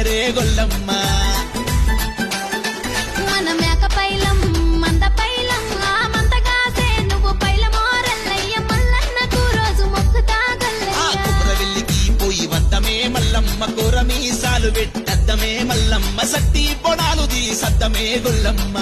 చెయ్యరే గొల్లమ్మ. మన మేక పైలం మంద పైలం ఆ మందగాసే నువ్వు పైలమోరల్లయ్య మల్లన్నకు రోజు మొక్కుతా ఆ గల్లయ్య. కుమ్రవెల్లికి పోయి వద్దమే మల్లమ్మ, కూర మీసాలు పెట్టద్దమే మల్లమ్మ, సట్టి పొడాలు సద్దమే గొల్లమ్మ.